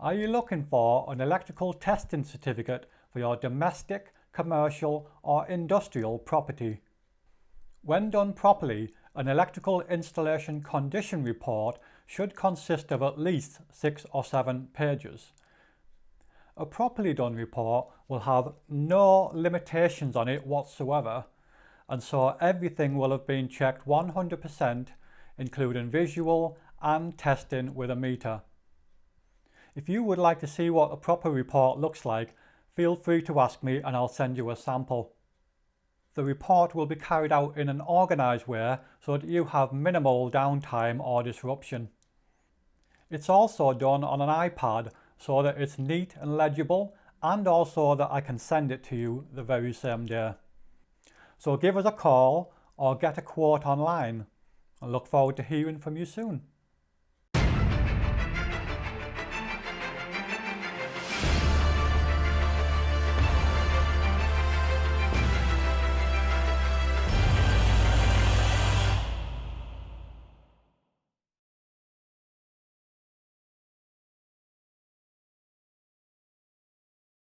Are you looking for an electrical testing certificate for your domestic, commercial or industrial property? When done properly, an electrical installation condition report should consist of at least 6 or 7 pages. A properly done report will have no limitations on it whatsoever, and so everything will have been checked 100%, including visual and testing with a meter. If you would like to see what a proper report looks like, feel free to ask me and I'll send you a sample. The report will be carried out in an organised way so that you have minimal downtime or disruption. It's also done on an iPad so that it's neat and legible, and also that I can send it to you the very same day. So give us a call or get a quote online. I look forward to hearing from you soon.